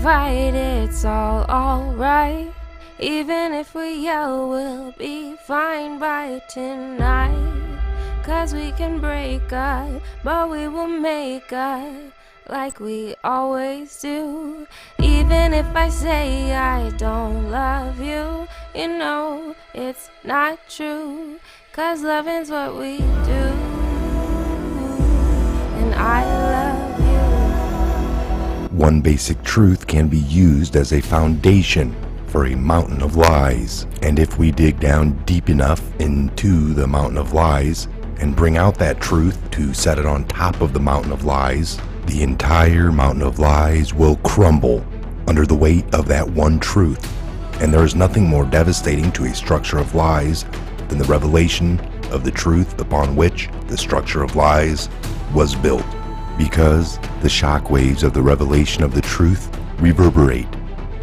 fight, it's all right. Even if we yell, we'll be fine by tonight. 'Cause we can break up, but we will make up like we always do. Even if I say I don't love you, you know it's not true. 'Cause loving's what we do, and I love you. One basic truth can be used as a foundation for a mountain of lies. And if we dig down deep enough into the mountain of lies and bring out that truth to set it on top of the mountain of lies, the entire mountain of lies will crumble under the weight of that one truth. And there is nothing more devastating to a structure of lies than the revelation of the truth upon which the structure of lies was built. Because the shock waves of the revelation of the truth reverberate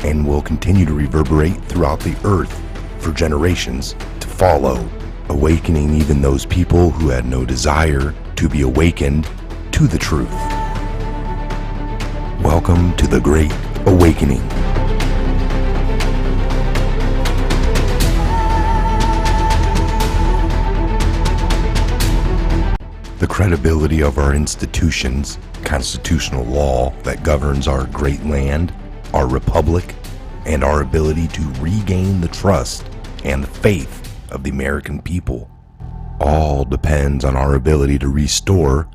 and will continue to reverberate throughout the earth for generations to follow, awakening even those people who had no desire to be awakened to the truth. Welcome to the Great Awakening. The credibility of our institutions, constitutional law that governs our great land, our republic, and our ability to regain the trust and the faith of the American people all depends on our ability to restore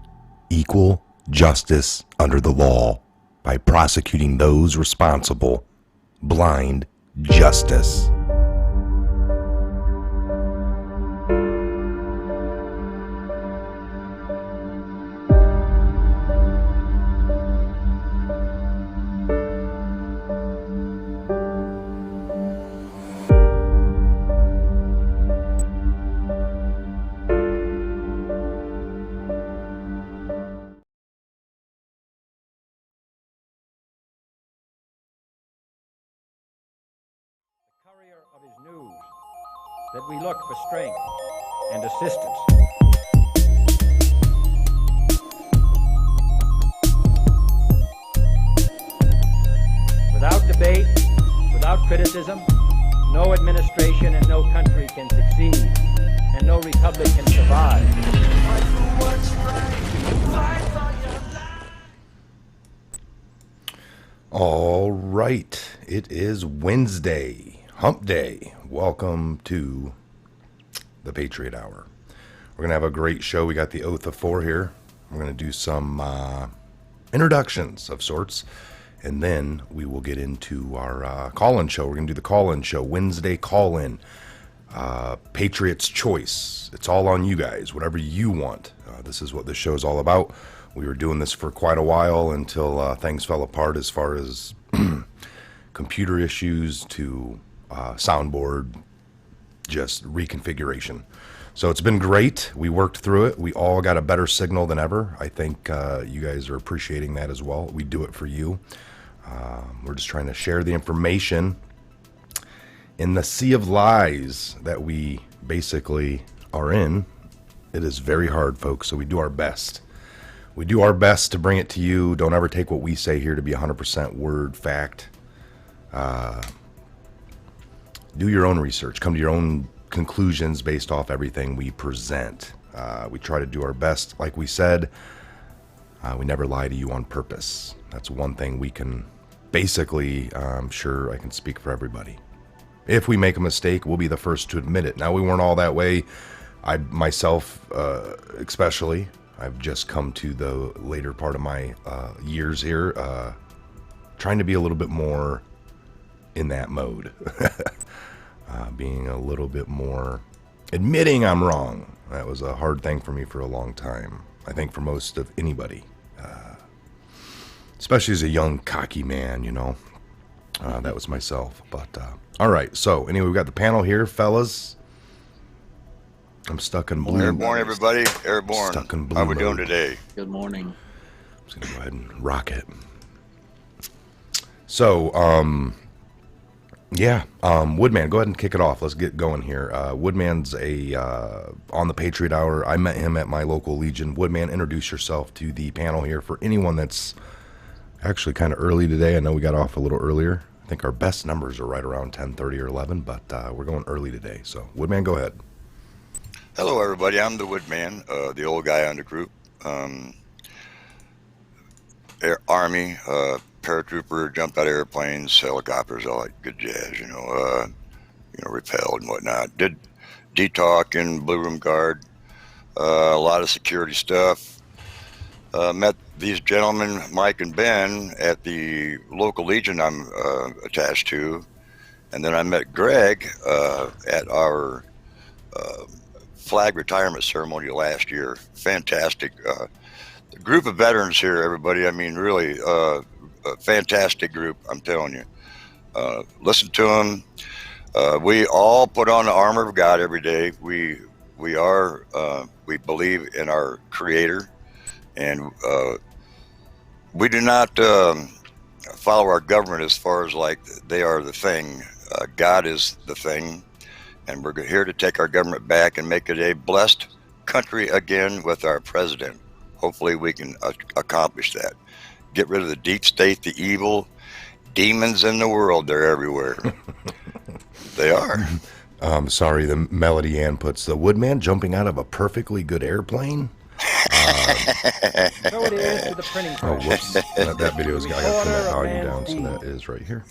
equal justice under the law by prosecuting those responsible. Blind justice. Of his news, that we look for strength and assistance. Without debate, without criticism, no administration and no country can succeed, and no republic can survive. All right, it is Wednesday, Hump Day. Welcome to the Patriot Hour. We're going to have a great show. We got the Oath of Four here. We're going to do some introductions of sorts, and then we will get into our call-in show. We're going to do the call-in show, Wednesday call-in, Patriot's Choice. It's all on you guys, whatever you want. This is what this show is all about. We were doing this for quite a while until things fell apart as far as computer issues to soundboard, just reconfiguration. So it's been great. We worked through it. We all got a better signal than ever. I think you guys are appreciating that as well. We do it for you. We're just trying to share the information in the sea of lies that we basically are in. It is very hard, folks, so we do our best. We do our best to bring it to you. Don't ever take what we say here to be 100% word fact. Do your own research. Come to your own conclusions based off everything we present. We try to do our best. Like we said, we never lie to you on purpose. That's one thing we can basically, I'm sure I can speak for everybody. If we make a mistake, we'll be the first to admit it. Now, we weren't all that way. I myself, especially, I've just come to the later part of my years here, trying to be a little bit more in that mode. Being a little bit more, admitting I'm wrong. That was a hard thing for me for a long time. I think for most of anybody, especially as a young, cocky man, you know. That was myself. But, all right. So, anyway, we've got the panel here, fellas. I'm stuck in blue. Airborne, everybody. Airborne. Stuck in blue How we mode. doing today? Good morning. I'm just going to go ahead and rock it. So, yeah, Woodman, go ahead and kick it off. Let's get going here. Woodman's on the Patriot Hour. I met him at my local Legion. Woodman, introduce yourself to the panel here for anyone that's Actually, kind of early today. I know we got off a little earlier. I think our best numbers are right around 10:30 or 11, but we're going early today. So, Woodman, go ahead. Hello, everybody. I'm the Woodman, the old guy on the group. Army, paratrooper, jumped out of airplanes, helicopters, all that good jazz. Repelled and whatnot. Did DTALK and Blue Room Guard, a lot of security stuff. Met these gentlemen, Mike and Ben, at the local Legion I'm attached to, and then I met Greg at our flag retirement ceremony last year. Fantastic. The group of veterans here, everybody. I mean, really, a fantastic group. I'm telling you. Listen to them. We all put on the armor of God every day. We believe in our Creator, and we do not follow our government as far as like they are the thing. God is the thing. And we're here to take our government back and make it a blessed country again with our president. Hopefully we can accomplish that. Get rid of the deep state, the evil demons in the world. They're everywhere. They are. Sorry, the Melody Ann puts the Woodman jumping out of a perfectly good airplane. So it is to the printing press. Whoops. that video's got to turn that volume down, so that is right here.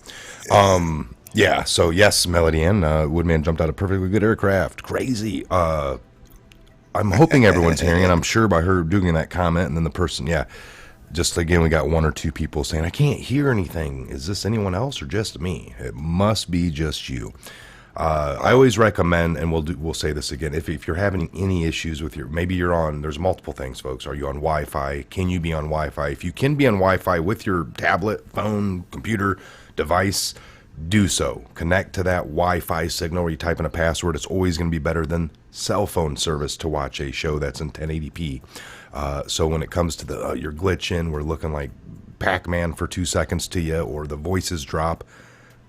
Yeah, so yes, Melody Ann, Woodman jumped out of perfectly good aircraft. Crazy. I'm hoping everyone's hearing it. I'm sure by her doing that comment, and then the person, just again, we got one or two people saying, I can't hear anything. Is this anyone else or just me? It must be just you. I always recommend, and we'll say this again, if you're having any issues with maybe you're on, there's multiple things, folks. Are you on Wi-Fi? Can you be on Wi-Fi? If you can be on Wi-Fi with your tablet, phone, computer, device, do so. Connect to that Wi-Fi signal where you type in a password. It's always going to be better than cell phone service to watch a show that's in 1080p. So when it comes to you're glitching, we're looking like Pac-Man for 2 seconds to you, or the voices drop,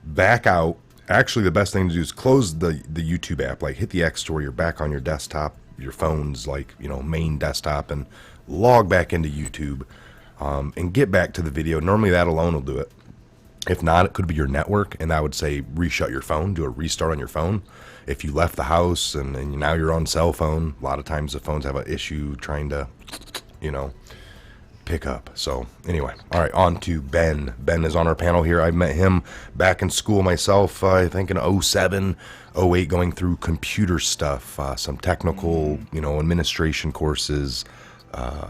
back out. Actually, the best thing to do is close the YouTube app, like hit the X store, you're back on your desktop, your phone's main desktop, and log back into YouTube and get back to the video. Normally that alone will do it. If not, it could be your network, and I would say reshut your phone, do a restart on your phone. If you left the house and now you're on cell phone, a lot of times the phones have an issue trying to, pick up. So anyway, all right, on to Ben. Ben is on our panel here. I met him back in school myself, I think in 07, 08, going through computer stuff, some technical, administration courses,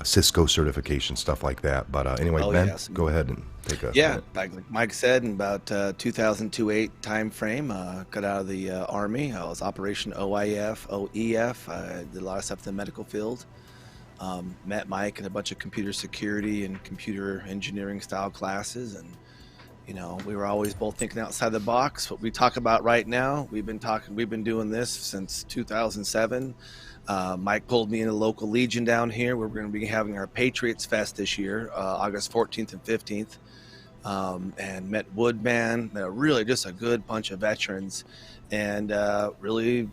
Cisco certification, stuff like that. But anyway, Ben, yes. Go ahead and take a minute. Like Mike said, in about 2002-08 time frame, got out of the Army. I was Operation OIF, OEF. I did a lot of stuff in the medical field. Met Mike in a bunch of computer security and computer engineering style classes, and we were always both thinking outside the box. What we talk about right now, we've been doing this since 2007. Mike pulled me in a local Legion down here where we're going to be having our Patriots Fest this year, August 14th and 15th, and met Woodman, met just a good bunch of veterans, and really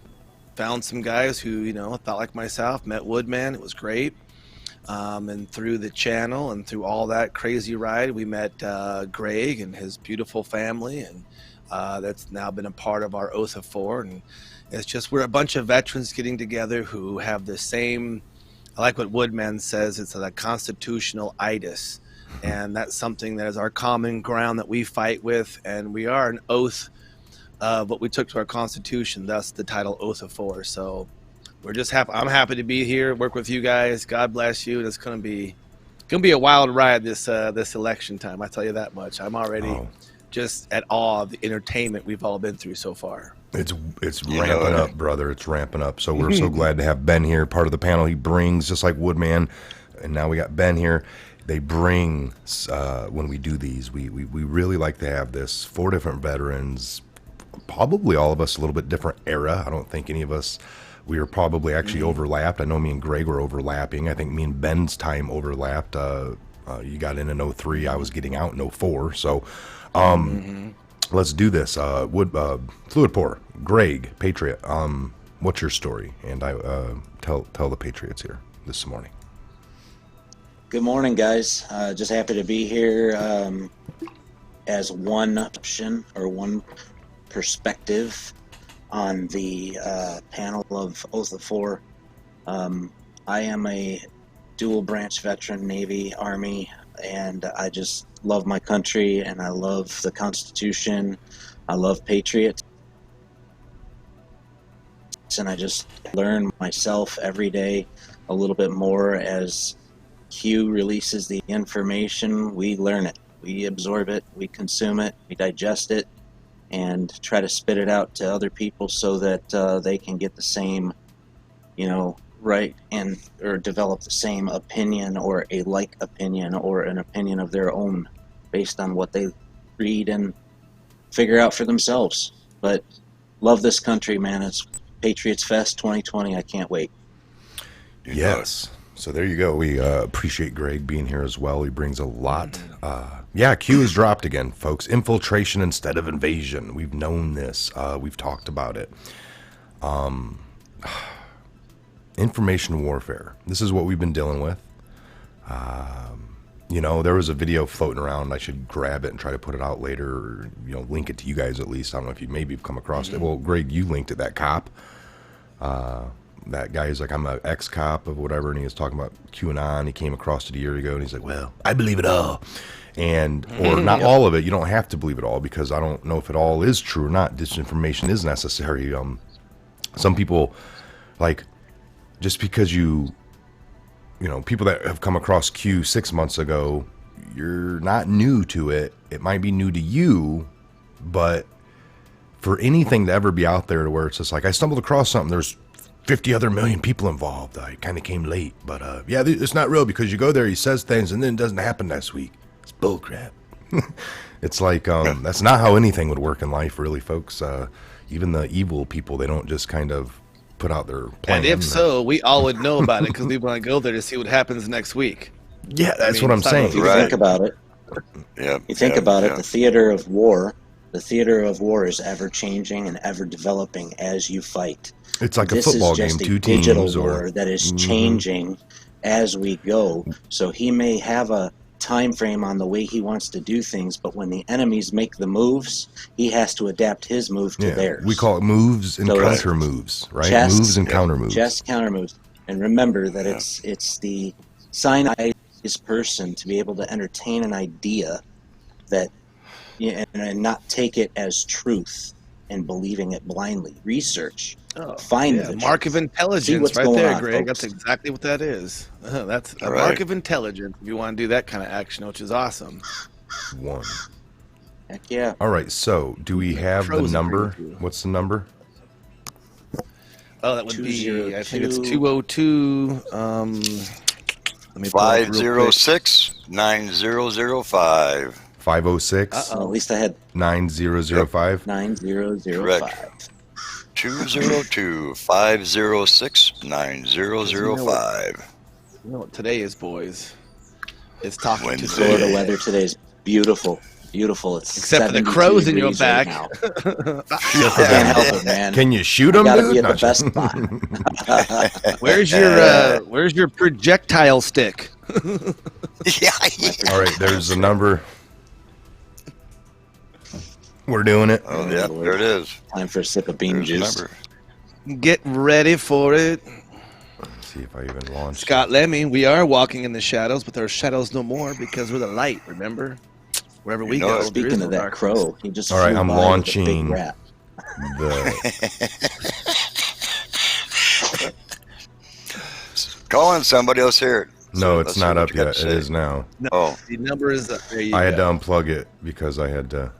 found some guys who, thought like myself, met Woodman. It was great. And through the channel and through all that crazy ride, we met Greg and his beautiful family, and that's now been a part of our Oath of Four. And it's just, we're a bunch of veterans getting together who have the same, I like what Woodman says, it's a constitutional itis. And that's something that is our common ground that we fight with. And we are an oath of what we took to our Constitution, thus the title Oath of Four. So we're just happy. I'm happy to be here, work with you guys. God bless you. And it's going to be a wild ride this election time. I tell you that much. I'm already just at awe of the entertainment we've all been through so far. It's ramping up, brother. It's ramping up. So we're so glad to have Ben here, part of the panel. He brings, just like Woodman, and now we got Ben here. They bring, when we do these, we really like to have this, 4 different veterans, probably all of us a little bit different era. I don't think any of us, we were probably actually overlapped. I know me and Greg were overlapping. I think me and Ben's time overlapped. You got in 03. I was getting out in 04. So let's do this. Fluid Pour, Greg, Patriot. What's your story? And I tell the Patriots here this morning. Good morning, guys. Just happy to be here as one option or one perspective on the panel of Oath of Four. I am a dual branch veteran, Navy, Army, and I just love my country and I love the Constitution. I love Patriot. And I just learn myself every day a little bit more as Q releases the information. We learn it, we absorb it, we consume it, we digest it, and try to spit it out to other people so that they can get the same, right, and or develop the same opinion or a like opinion or an opinion of their own based on what they read and figure out for themselves. But love this country, man. It's Patriots Fest 2020. I can't wait. Yes. So there you go. We appreciate Greg being here as well. He brings a lot. Q is dropped again, folks. Infiltration instead of invasion. We've known this. We've talked about it. Information warfare. This is what we've been dealing with. There was a video floating around. I should grab it and try to put it out later, or, link it to you guys at least. I don't know if you maybe come across it. Well, Greg, you linked it, that cop. That guy is like, I'm an ex-cop of whatever, and he was talking about QAnon. He came across it a year ago, and he's like, well, I believe it all. Or not all of it. You don't have to believe it all, because I don't know if it all is true or not. Disinformation is necessary. Some people, just because people that have come across Q 6 months ago, you're not new to it. It might be new to you, but for anything to ever be out there to where it's just like, I stumbled across something, there's 50 other million people involved. I kind of came late, but it's not real, because you go there, he says things, and then it doesn't happen next week. It's bullcrap. It's like, that's not how anything would work in life, really, folks. Even the evil people, they don't just kind of put out their plan. And if so, we all would know about it, because we want to go there to see what happens next week. Yeah, that's what I'm saying. If you think about it, the theater of war is ever changing and ever developing as you fight. It's like a football game, two teams, digital war that is changing as we go. So he may have a time frame on the way he wants to do things, but when the enemies make the moves, he has to adapt his move to theirs. We call it moves and counter moves, right? Moves and counter moves. Just counter moves. And remember that it's the scientist person to be able to entertain an idea that and not take it as truth and believing it blindly. Research. Find the mark of intelligence right there, Greg. Folks. That's exactly what that is. That's a mark of intelligence if you want to do that kind of action, which is awesome. One. Heck yeah. All right, so do we have the number? What's the number? Oh, that would be, I think it's 202. Let me 506-9005. 506? At least I had 9005? 9005. 202-506-9005. You know what today is, boys? It's talking Wednesday. to Florida weather today is beautiful. Beautiful. It's except for the crows in your back. Right I can't help it, man. Can you shoot them, gotta dude? be at the best spot. Where's your projectile stick? All right, there's the number. We're doing it. Oh, yeah, there it is. Time for a sip of bean juice. Get ready for it. Let's see if I even launch. Scott Lemmy, we are walking in the shadows, but there are shadows no more because we're the light, remember? Wherever we go. Speaking of that crow, he just all right, I'm launching the Calling somebody else here. No, it's not up yet. It is now. No, the number is up. There you I had to unplug it because I had to.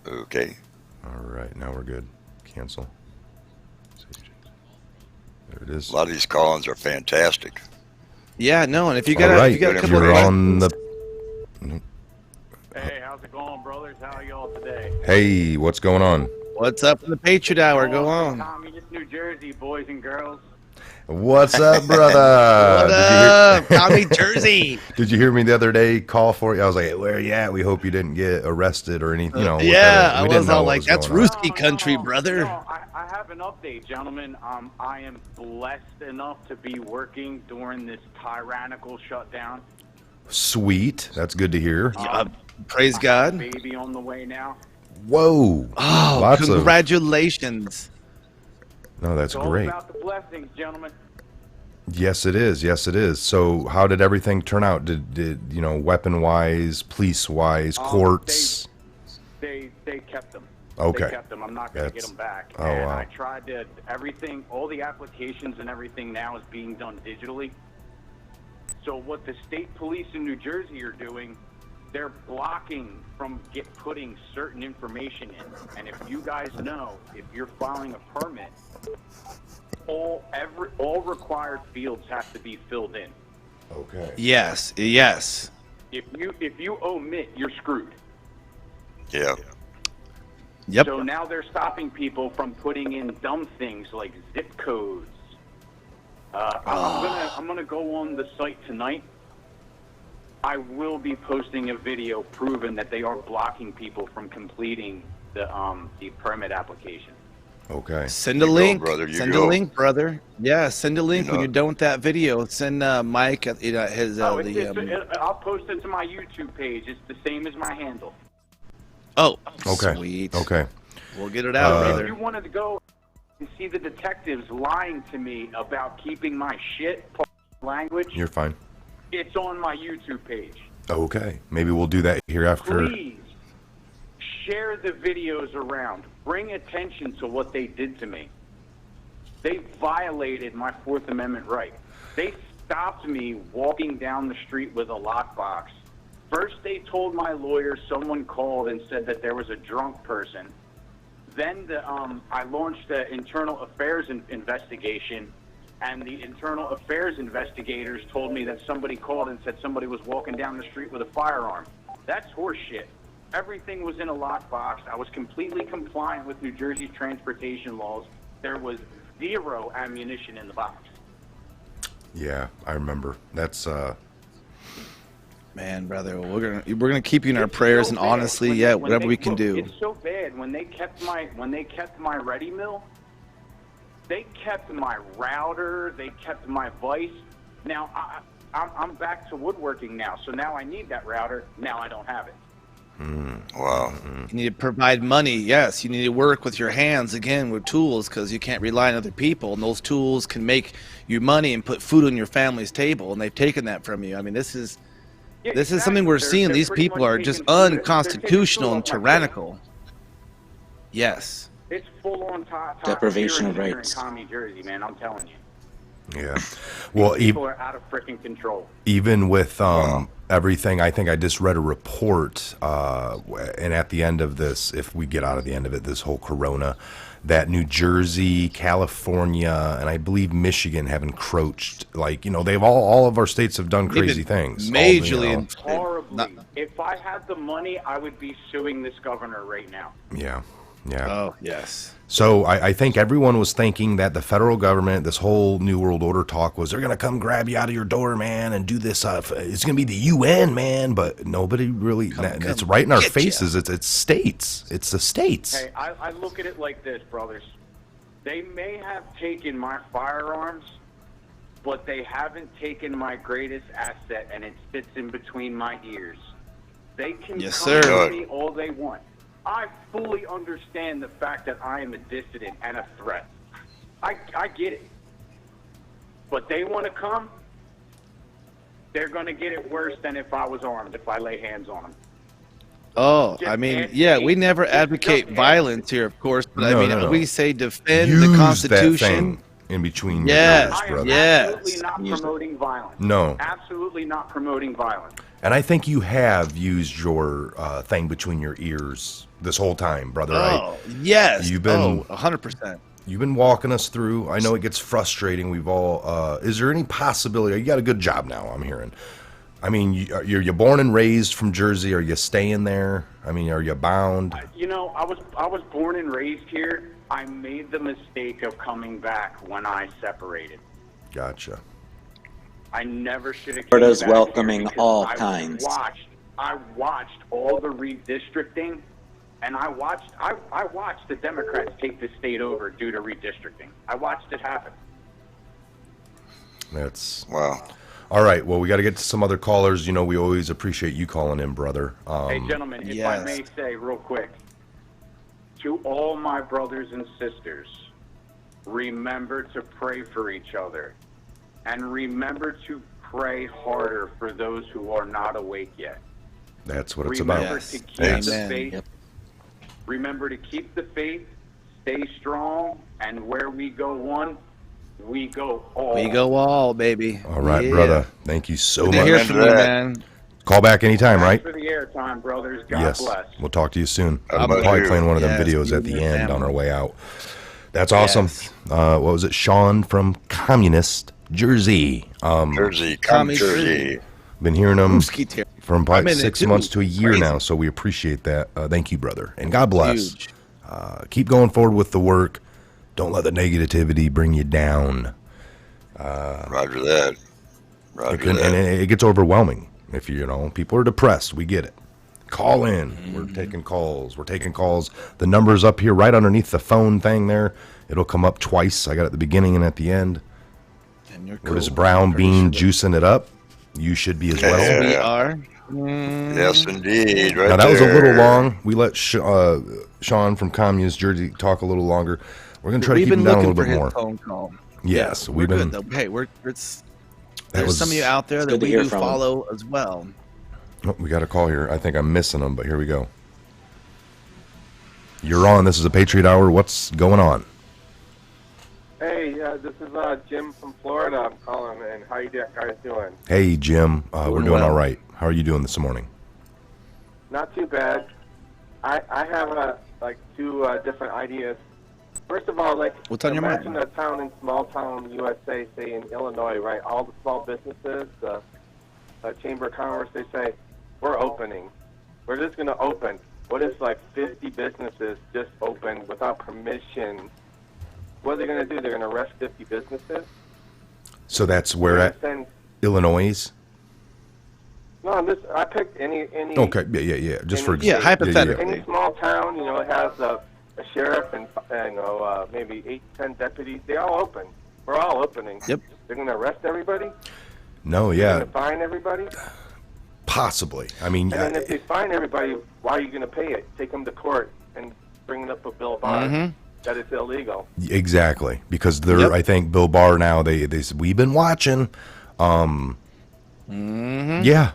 Okay. All right, now we're good. Cancel. There it is. A lot of these call-ins are fantastic. Yeah, no, and if you got, all right, if you got a couple you're of on the. Hey, how's it going, brothers? How are y'all today? Hey, what's going on? What's up in the Patriot Hour? Go on. Communist New Jersey, boys and girls. What's up, brother? of Commie Jersey. Did you hear me the other day call for you? I was like, where are you at? We hope you didn't get arrested or anything. You know, Yeah, I we didn't was know all what like, was that's going on. Ruski country, brother. No, I have an update, gentlemen. I am blessed enough to be working during this tyrannical shutdown. Sweet. That's good to hear. Praise I have God. a baby on the way now. Whoa. Oh, Lots of. congratulations. No, that's It's all great. about the blessings, gentlemen. Yes, it is. Yes, it is. So, how did everything turn out? Did you know, weapon wise, police wise, courts? They kept them. Okay. They kept them. I'm not going to get them back. Oh, and wow. I tried to everything. All the applications and everything now is being done digitally. So what the state police in New Jersey are doing, they're blocking from putting certain information in. And if you guys know, if you're filing a permit, all required fields have to be filled in. Okay. Yes. If you omit, you're screwed. Yeah. Yep. So now they're stopping people from putting in dumb things like zip codes. I'm gonna go on the site tonight. I will be posting a video proving that they are blocking people from completing the permit application. Okay. Send a You go, link. brother, you Send go. a link, brother. Yeah, send a link You when know- you're done with that video. Send Mike his I'll post it to my YouTube page. It's the same as my handle. Oh, Okay. sweet. Okay. We'll get it out, If brother. you wanted to go and see the detectives lying to me about keeping my shit language, You're fine. it's on my YouTube page. Okay. Maybe we'll do that here after. Please share the videos around. Bring attention to what they did to me. They violated my Fourth Amendment right. They stopped me walking down the street with a lockbox. First, they told my lawyer someone called and said that there was a drunk person. Then I launched the internal affairs investigation, and the internal affairs investigators told me that somebody called and said somebody was walking down the street with a firearm. That's horseshit. Everything was in a lockbox. I was completely compliant with New Jersey's transportation laws. There was zero ammunition in the box. Yeah, I remember. That's Man, brother, we're gonna keep you in our It's prayers, so and bad. honestly, When yeah, they- whatever we can look, do. It's so bad when they kept my ready mill. They kept my router. They kept my vice. Now I'm back to woodworking now, so now I need that router. Now I don't have it. Wow. You need to provide money. Yes, you need to work with your hands again with tools, because you can't rely on other people, and those tools can make you money and put food on your family's table, and they've taken that from you. I mean, this is Yeah, this is something we're They're- seeing. they're These pretty people much are taking just food- they're taking unconstitutional food and off my plate. tyrannical. Yes. It's full on top Deprivation of tyranny here rights. in Commie Jersey, man. I'm telling you, yeah. Well, people are out of freaking control. even with everything, I think I just read a report, and at the end of this, if we get out of the end of it, this whole corona, that New Jersey, California, and I believe Michigan have encroached. Like, you know, they've all of our states have done crazy things. Majorly. Horribly. If I had the money, I would be suing this governor right now. Yeah. Yeah. Oh, yes. So I think everyone was thinking that the federal government, this whole New World Order talk, was they're going to come grab you out of your door, man, and do this. It's going to be the UN, man. But nobody really, it's right in our get faces. It's states. It's the states. Hey, I look at it like this, brothers. They may have taken my firearms, but they haven't taken my greatest asset, and it sits in between my ears. They can Yes, come sir. at me all they want. I fully understand the fact that I am a dissident and a threat. I get it. But they want to come, they're going to get it worse than if I was armed, if I lay hands on them. Oh, Just I mean, ask yeah, me. we never Just advocate ask violence here, of course, but I No, mean, no, no. we say defend Use the that Constitution. thing in between Yes, your ears, I am brother. yes. absolutely not Use it. promoting violence. No. Absolutely not promoting violence. And I think you have used your thing between your ears this whole time, brother. Oh, yes. You've been- 100%. You've been walking us through. I know it gets frustrating. We've all. Is there any possibility? You got a good job now, I'm hearing. I mean, you're born and raised from Jersey. Are you staying there? I mean, are you bound? You know, I was born and raised here. I made the mistake of coming back when I separated. Gotcha. I never should have. Florida's welcoming all kinds. I watched all the redistricting, and I watched the Democrats take the state over due to redistricting. I watched it happen. That's Wow. all right. Well, we got to get to some other callers. You know, we always appreciate you calling in, brother. Hey, gentlemen, if I may say real quick, to all my brothers and sisters, remember to pray for each other. And remember to pray harder for those who are not awake yet. That's what it's Remember about. to keep Yes. the faith. Remember to keep the faith, stay strong, and where we go one, we go all. We go all, baby. All right, brother. Thank you so Good much. to hear from you, man. Call back anytime, right? Thanks for the airtime, brothers. God Yes. bless. We'll talk to you soon. God I'm bless probably you. playing one of them Yes, videos you at the and your end on family. our way out. That's awesome. Yes. What was it? Sean from Communist Jersey. Jersey, come Tommy Jersey. Been hearing them Ooski tear. from I'm probably in it 6 too. months to a year Crazy. now, so we appreciate that. Thank you, brother. And God bless. Huge. Keep going forward with the work. Don't let the negativity bring you down. Roger that. Roger And that. it gets overwhelming if you know people are depressed. We get it. Call in. We're taking calls. The number's up here right underneath the phone thing there. It'll come up twice. I got it at the beginning and at the end. And you're We're just cool. brown Pretty bean sure juicing it up. You should be as well. Yeah. We are. Yes, indeed. Right Now that was a little there. long. We let Sean from Communist Jersey talk a little longer. We're gonna try to We've keep him been down a looking little for bit his more. phone call. Yes, we're we've been. good though. Hey, there's was- some of you out there It's that good to we hear do from. follow as well. Oh, we got a call here. I think I'm missing them, but here we go. You're on. This is a Patriot Hour. What's going on? Hey, this is Jim from Florida. I'm calling, and how you guys doing? Hey, Jim. We're Doing doing well. all right. How are you doing this morning? Not too bad. I have two different ideas. First of all, What's on your mind? imagine a town in small town USA, say in Illinois, right? All the small businesses, the Chamber of Commerce, they say, we're opening. We're just going to open. What if 50 businesses just open without permission? What are they going to do? They're going to arrest 50 businesses? So that's where at Then, Illinois. no, I picked any. Okay. Yeah. Just for Yeah, hypothetically. Any small town, it has a sheriff and maybe 8-10 deputies. They all open. We're all opening. Yep. They're going to arrest everybody. No, They're yeah, going to fine everybody. possibly. I mean, And then if they fine everybody, why are you going to pay it? Take them to court and bring it up a bill of bond that it's illegal. exactly because they're. Yep. I think Bill Barr now. They said we've been watching. Yeah.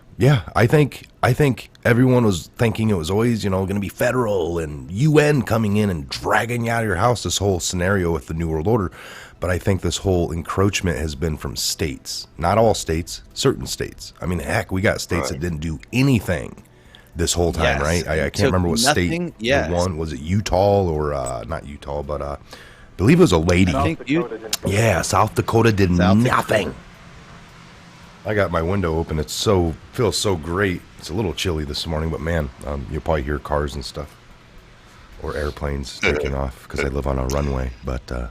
I think everyone was thinking it was always going to be federal and UN coming in and dragging you out of your house. This whole scenario with the New World Order, but I think this whole encroachment has been from states. Not all states, certain states. I mean, heck, we got states that didn't do anything this whole time, Yes. right? I Took can't remember what nothing. state. Yes. The one was it Utah or not Utah, but I believe it was a lady. I think you. Dakota didn't- Yeah, South Dakota did South nothing. I got my window open. It feels so great. It's a little chilly this morning, but man, you'll probably hear cars and stuff or airplanes taking off because I live on a runway. But yeah,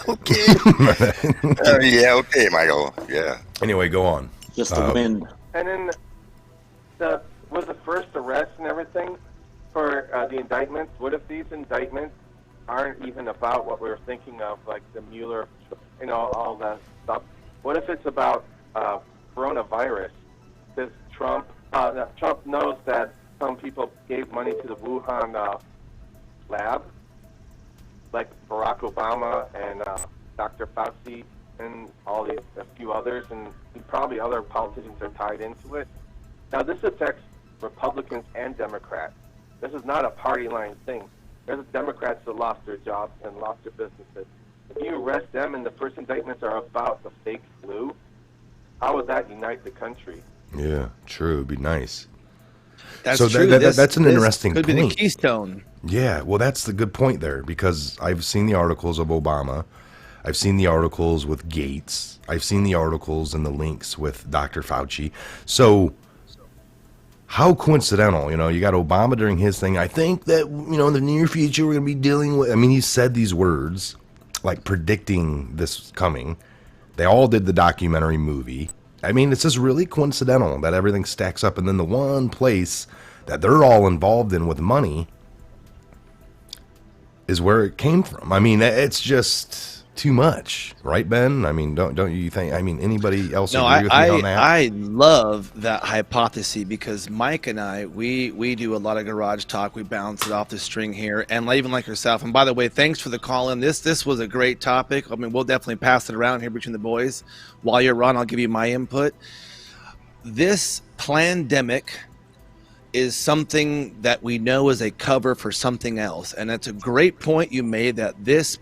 okay. Yeah, okay, Michael. Yeah. Anyway, go on. Just the wind. And then with the first arrest and everything for the indictments, what if these indictments aren't even about what we were thinking of, like the Mueller, all that stuff? What if it's about coronavirus? Because Trump knows that some people gave money to the Wuhan lab, like Barack Obama and Dr. Fauci and a few others, and probably other politicians are tied into it. Now, this affects Republicans and Democrats. This is not a party line thing. There's Democrats that lost their jobs and lost their businesses. If you arrest them and the first indictments are about the fake flu, how would that unite the country? Yeah, true. It'd be nice. That's So true. that's an This interesting could be the point. keystone. Yeah, well, that's the good point there because I've seen the articles of Obama. I've seen the articles with Gates. I've seen the articles and the links with Dr. Fauci. So how coincidental, you got Obama during his thing. I think that, in the near future, we're going to be dealing with, he said these words like predicting this coming. They all did the documentary movie. I mean, it's just really coincidental that everything stacks up, and then the one place that they're all involved in with money is where it came from. I mean, it's just too much, right, Ben? I mean, don't you think? I mean, anybody else agree with me on that? I love that hypothesis because Mike and I, we do a lot of garage talk. We bounce it off the string here, and even like yourself. And by the way, thanks for the call in. This was a great topic. I mean, we'll definitely pass it around here between the boys. While you're on, I'll give you my input. This pandemic is something that we know is a cover for something else, and it's a great point you made that this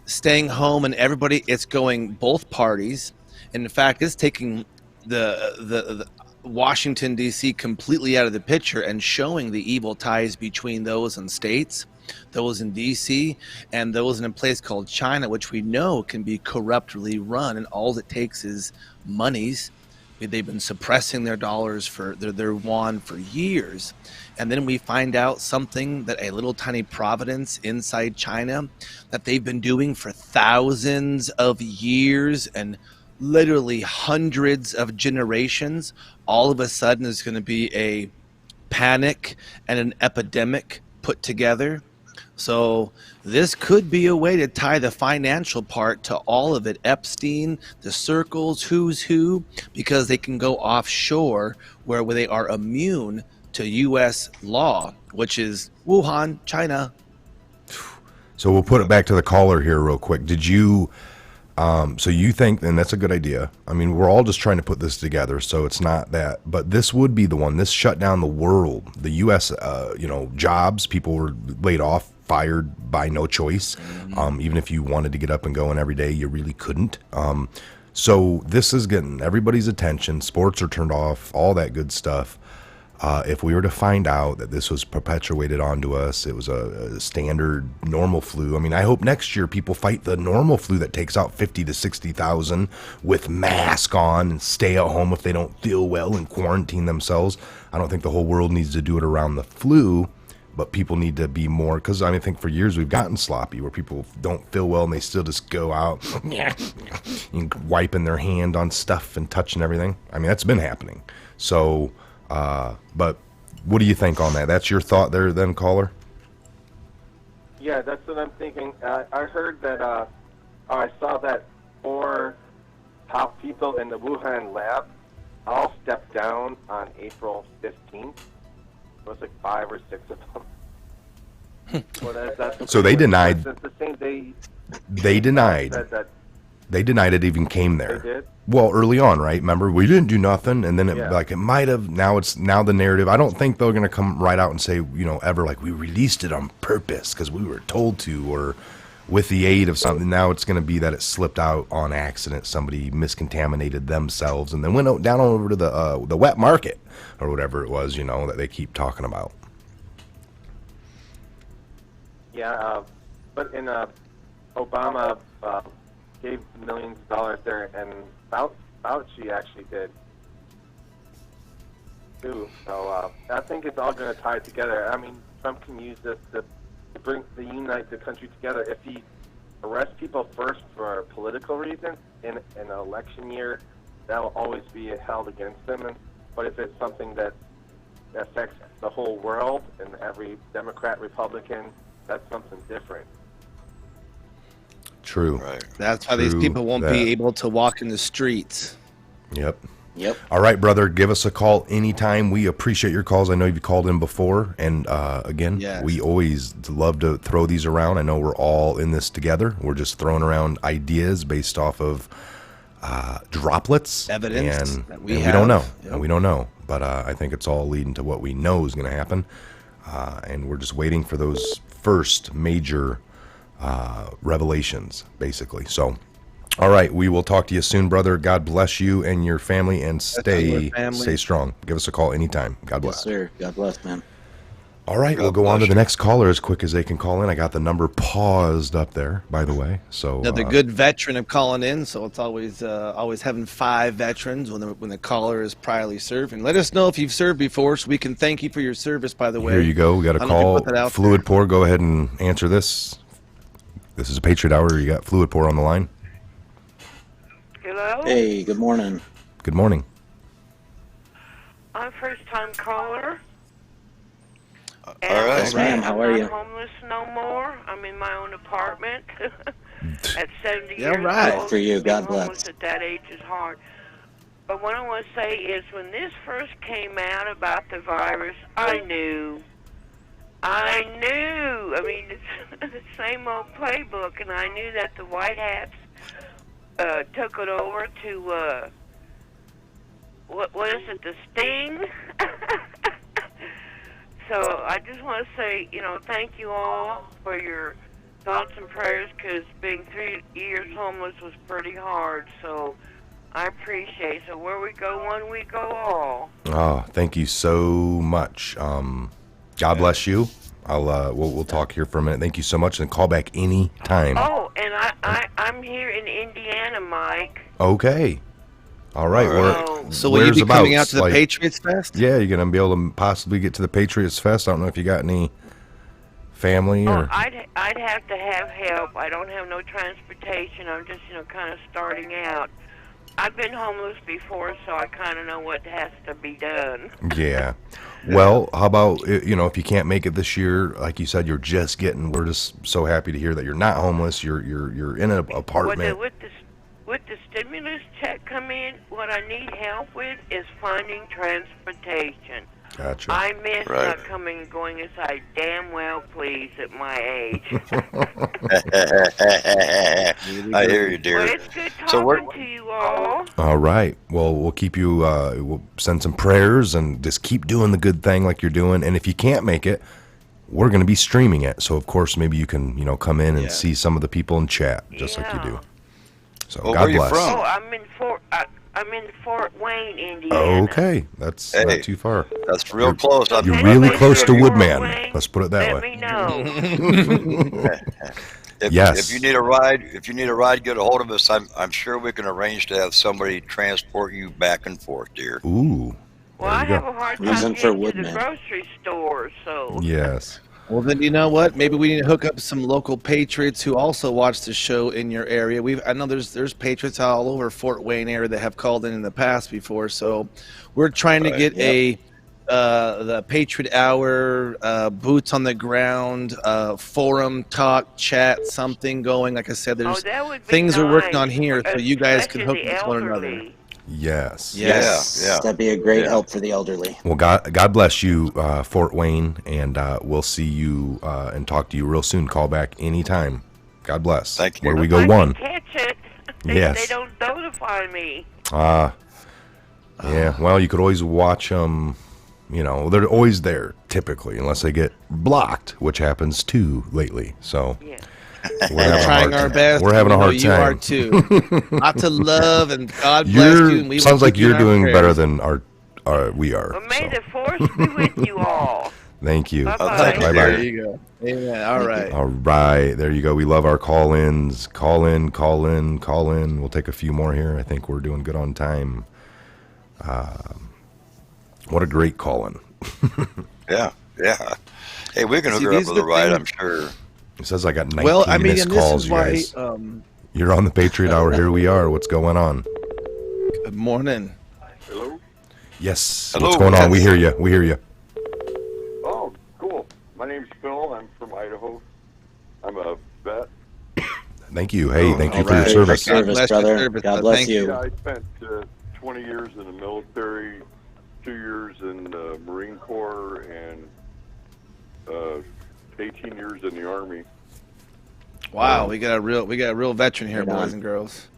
staying home and everybody, it's going both parties. And in fact, it's taking the Washington D.C. completely out of the picture and showing the evil ties between those in states, those in D.C., and those in a place called China, which we know can be corruptly run, and all it takes is monies. They've been suppressing their dollars for their yuan for years. And then we find out something that a little tiny province inside China that they've been doing for thousands of years and literally hundreds of generations, all of a sudden is going to be a panic and an epidemic put together. So this could be a way to tie the financial part to all of it. Epstein, the circles, who's who, because they can go offshore where they are immune to U.S. law, which is Wuhan, China. So we'll put it back to the caller here real quick. Did you, so you think, and that's a good idea. I mean, we're all just trying to put this together, so it's not that, but this would be the one. This shut down the world. The U.S., jobs, people were laid off, fired by no choice. Even if you wanted to get up and go in every day, you really couldn't. So this is getting everybody's attention. Sports are turned off, all that good stuff. If we were to find out that this was perpetuated onto us, it was a standard normal flu. I mean, I hope next year people fight the normal flu that takes out 50 to 60,000 with mask on and stay at home if they don't feel well and quarantine themselves. I don't think the whole world needs to do it around the flu, but people need to be more, because I think for years we've gotten sloppy where people don't feel well and they still just go out and wiping their hand on stuff and touching everything. I mean, that's been happening. So, but what do you think on that? That's your thought there then, caller? Yeah, that's what I'm thinking. I heard that, I saw that 4 top people in the Wuhan lab all stepped down on April 15th. It was like 5 or 6 of them. Well, so they denied. That's the same day. They denied. They denied it even came there. They did? Well, early on, right? Remember, we didn't do nothing, and then it might have. Now the narrative. I don't think they're going to come right out and say, ever like we released it on purpose because we were told to, or with the aid of something. Now it's going to be that it slipped out on accident. Somebody miscontaminated themselves and then went down over to the wet market or whatever it was, that they keep talking about. Yeah, but in Obama gave millions of dollars there, and Fauci actually did too. So I think it's all going to tie together. I mean, Trump can use this to unite the country together. If he arrests people first for political reasons in an election year, that will always be held against them. But if it's something that affects the whole world and every Democrat, Republican, that's something different. True. Right. That's why these people won't be able to walk in the streets. Yep. Yep. All right, brother, give us a call anytime. We appreciate your calls. I know you've called in before. And again, we always love to throw these around. I know we're all in this together. We're just throwing around ideas based off of droplets. Evidence and, that we and have. we don't know. Yep. And we don't know. But I think it's all leading to what we know is going to happen. And we're just waiting for those first major revelations, basically. So, all right, we will talk to you soon, brother. God bless you and your family, and stay strong. Give us a call anytime. God bless. Yes, sir. God bless, man. All right, we'll go on to the next caller as quick as they can call in. I got the number paused up there, by the way. So another good veteran of calling in. So it's always having 5 veterans when the caller is priorly serving. Let us know if you've served before, so we can thank you for your service. By the way, here you go. We got a call. Fluid Pour. Go ahead and answer this. This is a Patriot Hour. You got Fluid Pour on the line. Hello? Hey, good morning. Good morning. I'm a first-time caller. And All right. Yes, ma'am. How are I'm you? not homeless no more. I'm in my own apartment. At 70 Yeah, years right. old, Good for you. being God bless. homeless at that age is hard. But what I want to say is when this first came out about the virus, I knew. I mean, it's the same old playbook, and I knew that the White Hats took it over to, what is it, the Sting? So I just want to say, thank you all for your thoughts and prayers, because being 3 years homeless was pretty hard. So I appreciate it. So where we go one, we go all. Oh, thank you so much. God bless you. We'll talk here for a minute. Thank you so much, and call back any time. Oh, and I'm here in Indiana, Mike. Okay. All right. So will you be coming out to the Patriots Fest? Yeah, you're gonna be able to possibly get to the Patriots Fest. I don't know if you got any family or. I'd have to have help. I don't have no transportation. I'm just kind of starting out. I've been homeless before, so I kind of know what has to be done. Yeah. Well, how about if you can't make it this year, like you said, you're just getting. We're just so happy to hear that you're not homeless. You're in an apartment. With the stimulus check come in, what I need help with is finding transportation. Gotcha. I miss not coming and going as I damn well please at my age. I hear you, dear. Well, it's good talking to you all. All right. Well, we'll keep you. We'll send some prayers and just keep doing the good thing like you're doing. And if you can't make it, we're going to be streaming it. So of course, maybe you can come in and see some of the people in chat just like you do. So God where bless. You from? Oh, I'm in Fort Wayne, Indiana. Okay, that's not too far. That's real close. You're really close to Woodman. Let's put it that Let way. me know. Yes. If you need a ride, get a hold of us. I'm sure we can arrange to have somebody transport you back and forth, dear. Ooh. Well, I have a hard time getting to the grocery store, so. Yes. Well, then you know what? Maybe we need to hook up some local Patriots who also watch the show in your area. I know there's Patriots all over Fort Wayne area that have called in the past before. So we're trying to get the Patriot Hour, boots on the ground, forum talk, chat, something going. Like I said, there's things we're working on here, so you guys can hook with one another. Yes. Yeah. That'd be a great help for the elderly. Well, God bless you, Fort Wayne, and we'll see you and talk to you real soon. Call back anytime. God bless. Thank you. Where we go one. Catch it. Yes. They don't notify me. Yeah. Well, you could always watch them. They're always there typically, unless they get blocked, which happens too lately. So. Yeah. We're trying our best. We're having a hard time. You are too. Lots of love and God bless you. And we sounds like you're doing prayers. better than we are. Well, may the force be with you all. Thank you. Bye-bye. Bye-bye. There you go. Amen. All right. All right. There you go. We love our call-ins. Call in. We'll take a few more here. I think we're doing good on time. What a great call-in. Yeah. Hey, we can hook her up with a ride, I'm sure. It says I got 19 missed calls, you guys. You're on the Patriot Hour. Here we are. What's going on? Good morning. Hello? Yes. Hello. What's going on? We hear you. Oh, cool. My name's Phil. I'm from Idaho. I'm a vet. Thank you. Hey, thank you for your service. God bless brother. God bless you. Yeah, I spent 20 years in the military, 2 years in the Marine Corps, and 18 years in the Army. Wow, we got a real veteran here, boys and girls.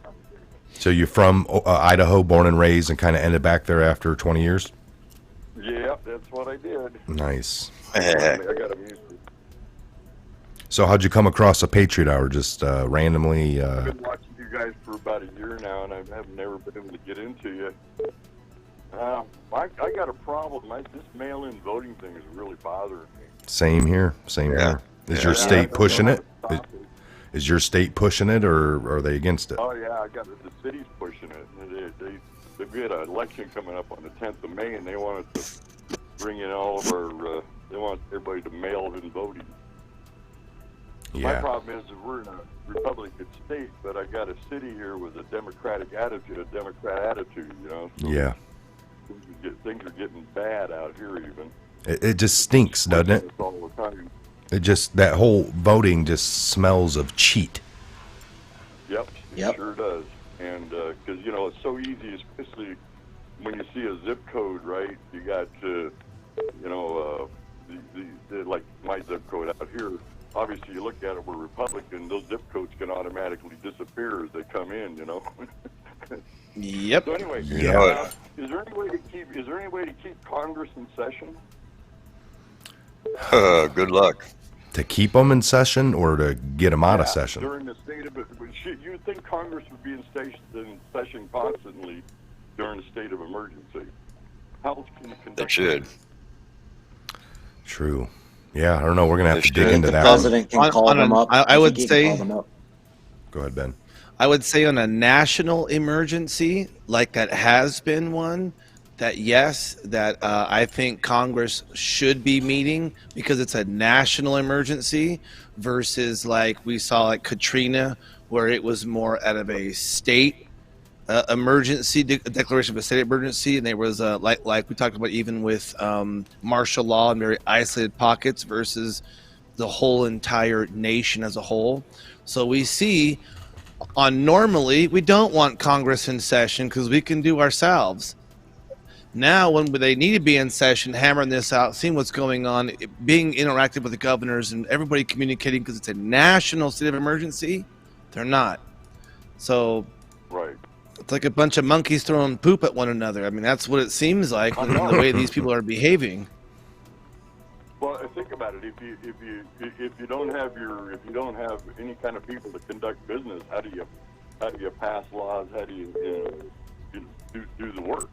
So you're from Idaho, born and raised, and kind of ended back there after 20 years? Yeah, that's what I did. Nice. I got a music. So how'd you come across a Patriot Hour? Just randomly? I've been watching you guys for about a year now, and I have never been able to get into you. I got a problem. This mail-in voting thing is really bothering me. Same here. Is your state pushing it? Is your state pushing it, or are they against it? Oh, yeah, I got the city's pushing it. They've got an election coming up on the 10th of May, and they want us to bring in all of our, they want everybody to mail in voting. Yeah. My problem is that we're in a Republican state, but I got a city here with a Democrat attitude, you know. So Yeah. things are getting bad out here even. It just stinks, doesn't it? It's all the time. It just, that whole voting just smells of cheat. Yep, it sure does. And because, you know, it's so easy, especially when you see a zip code, right? You got, you know, the like my zip code out here. Obviously, you look at it, we're Republican. Those zip codes can automatically disappear as they come in, you know. Yep. So anyway, Yeah. Is there any way to keep Congress in session? Good luck. To keep them in session or to get them out of session? During the state of you would think Congress would be in session constantly during a state of emergency. How else can you conduct? It should. True. Yeah, I don't know. We're going to have to dig into The that. president can call them up. I would think he can say. call them up. Go ahead, Ben. I would say on a national emergency, like that has been one, that yes, that I think Congress should be meeting because it's a national emergency versus like we saw like Katrina, where it was more out of a state emergency, declaration of a state emergency, and there was like we talked about even with martial law and very isolated pockets versus the whole entire nation as a whole. So we see on normally we don't want Congress in session because we can do ourselves. Now when they need to be in session, hammering this out, seeing what's going on, being interactive with the governors and everybody communicating because it's a national state of emergency, they're not. So Right. it's like a bunch of monkeys throwing poop at one another. I mean, that's what it seems like when, the way these people are behaving. Well, think about it. If you don't have any kind of people to conduct business, how do you pass laws? How do you do the work?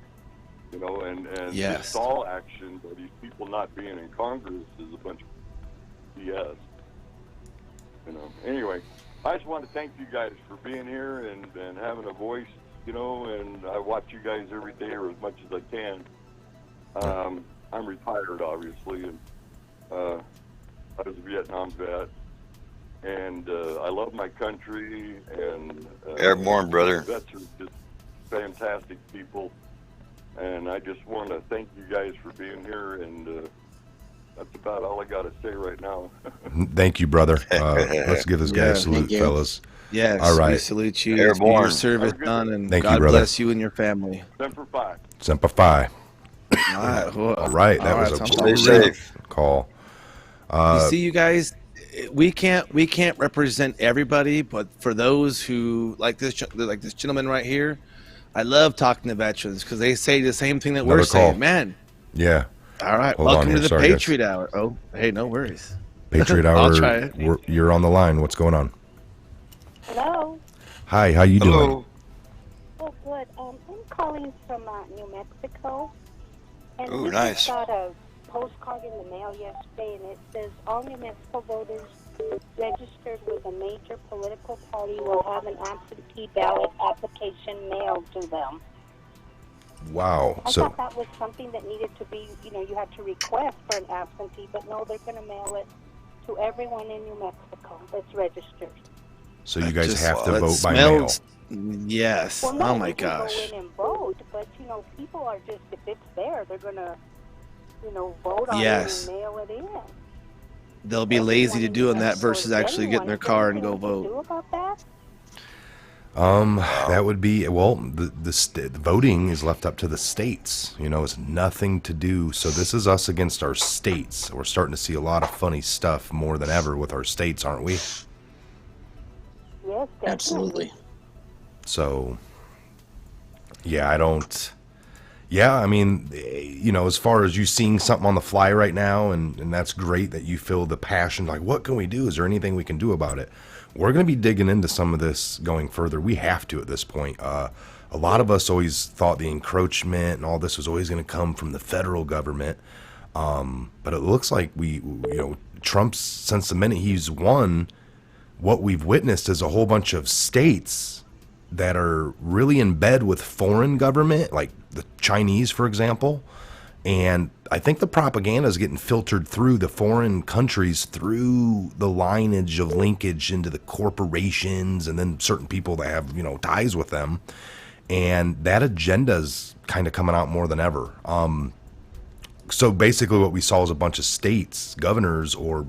You know, and Yes. stall action by these people not being in Congress is a bunch of BS. You know. Anyway, I just want to thank you guys for being here and having a voice. You know, and I watch you guys every day or as much as I can. I'm retired, obviously, and I was a Vietnam vet, and I love my country. And Airborne, brother. Vets are just fantastic people, and I just want to thank you guys for being here. And that's about all I got to say right now. Thank you, brother. Let's give this guy a salute, fellas. Yes, All right. we salute you. Airborne. Your service done, and Thank you, God brother. bless you and your family. Semper Fi. Semper Fi. All right, well, All right, that all was right, a sounds Stay great safe. call. You see, you guys, we can't represent everybody, but for those who like this gentleman right here, I love talking to veterans because they say the same thing that we're Another call. saying. Man, Yeah. all right, Hold on welcome here. to the Sorry, guys. Patriot Hour. Oh, hey, no worries. Patriot I'll Hour, try it. you're on the line. What's going on? Hello. Hi, how you doing? Hello. Oh, good. I'm calling from New Mexico. And Ooh, we nice. just got a postcard in the mail yesterday, and it says all New Mexico voters registered with a major political party will have an absentee ballot application mailed to them. Wow. I So thought that was something that needed to be, you had to request for an absentee, but no, they're going to mail it to everyone in New Mexico that's registered. you guys Just- have to that vote by mail. smells- Yes. Well, no, Oh my you can gosh. go in and vote, but people are just, if it's there, they're gonna, vote on Yes. it and mail it in. They'll be lazy to doing that versus actually get in their car and go vote. Do about that? That would be, well, the voting is left up to the states. It's nothing to do. So this is us against our states. We're starting to see a lot of funny stuff more than ever with our states, aren't we? Yes, definitely. Absolutely. So, yeah, I mean, as far as you seeing something on the fly right now, and that's great that you feel the passion, like, what can we do? Is there anything we can do about it? We're going to be digging into some of this going further. We have to at this point. A lot of us always thought the encroachment and all this was always going to come from the federal government. But it looks like Trump's, since the minute he's won, what we've witnessed is a whole bunch of states that are really in bed with foreign government, like the Chinese, for example, And I think the propaganda is getting filtered through the foreign countries, through the lineage of linkage into the corporations and then certain people that have, ties with them. And that agenda's kind of coming out more than ever. So basically what we saw is a bunch of states, governors or,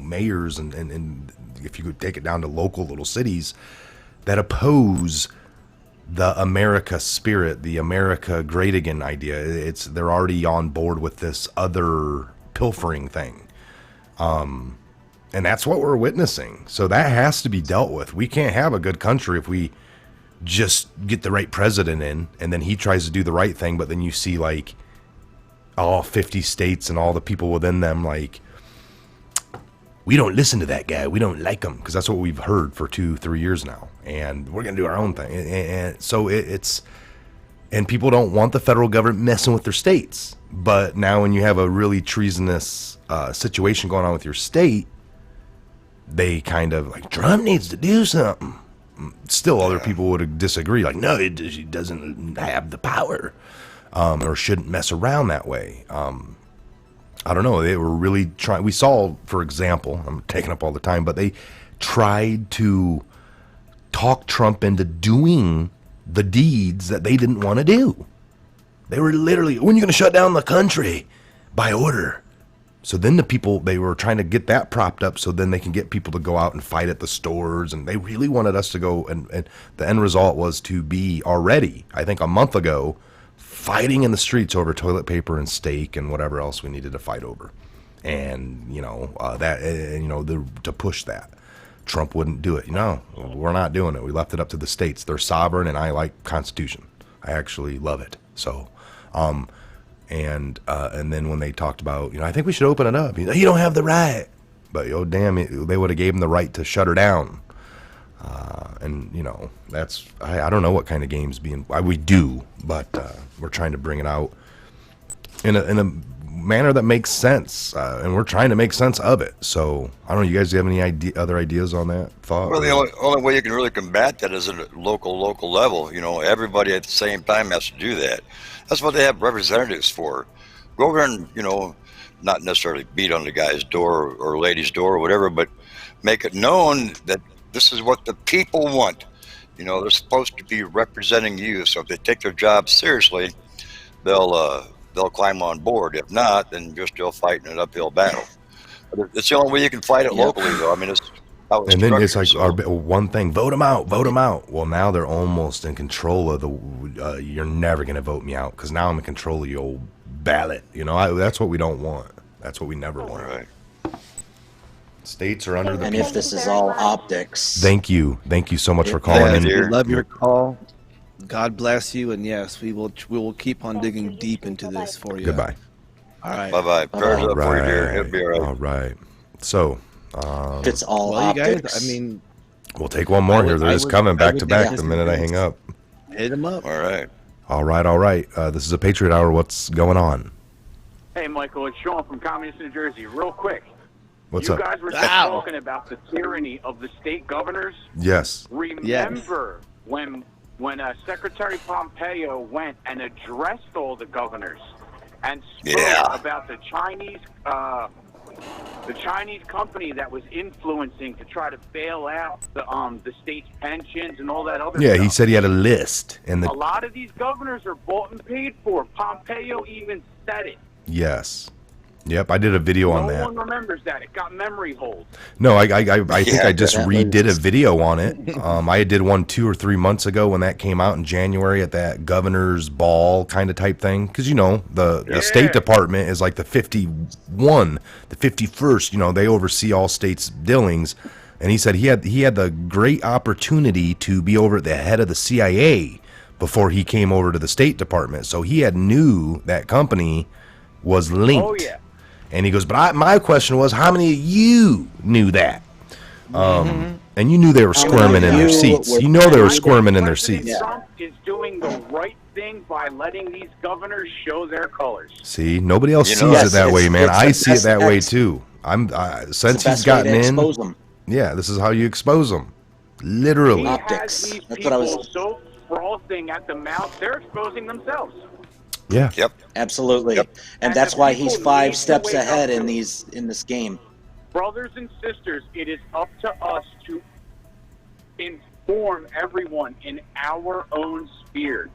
mayors, and if you could take it down to local little cities that oppose the America spirit, the America great again idea. They're already on board with this other pilfering thing. And that's what we're witnessing. So that has to be dealt with. We can't have a good country if we just get the right president in and then he tries to do the right thing. But then you see like all 50 states and all the people within them, like, we don't listen to that guy. We don't like him, because that's what we've heard for 2-3 years now. And we're going to do our own thing. And so and people don't want the federal government messing with their states. But now when you have a really treasonous situation going on with your state, they kind of like, Trump needs to do something. Still, other people would disagree. Like, no, he doesn't have the power, or shouldn't mess around that way. I don't know. They were really trying. We saw, for example, I'm taking up all the time, but they tried to talk Trump into doing the deeds that they didn't want to do. They were literally, when are you going to shut down the country? By order. So then the people, they were trying to get that propped up so then they can get people to go out and fight at the stores. And they really wanted us to go. And the end result was to be already, I think a month ago, fighting in the streets over toilet paper and steak and whatever else we needed to fight over. And, to push that. Trump wouldn't do it. No, we're not doing it. We left it up to the states. They're sovereign, and I like Constitution. I actually love it. So, and then when they talked about, I think we should open it up. You don't have the right. But, damn it, they would have gave him the right to shut her down. That's, I don't know what kind of games we do, but we're trying to bring it out in a manner that makes sense, and we're trying to make sense of it. So I don't know. You guys have any other ideas on that thought? Well, the only way you can really combat that is at a local level. Everybody at the same time has to do that. That's what they have representatives for. Go over and not necessarily beat on the guy's door or lady's door or whatever, but make it known that this is what the people want. They're supposed to be representing you. So if they take their job seriously, they'll climb on board. If not, then you're still fighting an uphill battle. But it's the only way you can fight it locally, though. I mean, it's how it's and then it's like so. one thing: vote them out. Well, now they're almost in control of the. You're never gonna vote me out because now I'm in control of your old ballot. That's what we don't want. That's what we never want. Right. States are under the. And if this is all optics. Thank you so much for calling in. We love your call. God bless you, and yes, we will keep on digging deep into this for you. Goodbye. All right. Bye-bye. Prayers up for you, dear. It'll be all right. All right. So, if it's all optics. You guys, we'll take one more here. They're just coming back to back the minute I hang up. Hit them up. All right. All right. This is a Patriot Hour. What's going on? Hey, Michael, it's Sean from Communist New Jersey. Real quick. What's you up? guys were just talking about the tyranny of the state governors. Yes. Remember when Secretary Pompeo went and addressed all the governors and spoke about the Chinese company that was influencing to try to bail out the state's pensions and all that other stuff. Yeah, he said he had a list. A lot of these governors are bought and paid for. Pompeo even said it. Yes. Yep, I did a video on that. No one remembers that. It got memory holes. No, I think I just redid a video on it. I did one 2 or 3 months ago when that came out in January at that governor's ball kind of type thing. Because, the State Department is like the 51, the 51st. They oversee all states' dealings. And he said he had the great opportunity to be over at the head of the CIA before he came over to the State Department. So he knew that company was linked. Oh, yeah. And he goes, but my question was, how many of you knew that? And you knew they were squirming in their seats. They were squirming in their seats. Trump is doing the right thing by letting these governors show their colors. See, nobody else sees it that way, man. I see it that way too. Since he's gotten in. Yeah, this is how you expose them. Literally. He has these people so frothing at the mouth, they're exposing themselves. Yeah. Yep. Absolutely. Yep. And And that's the why people he's need 5 to steps wake up ahead to in it. this game. Brothers and sisters, it is up to us to inform everyone in our own sphere.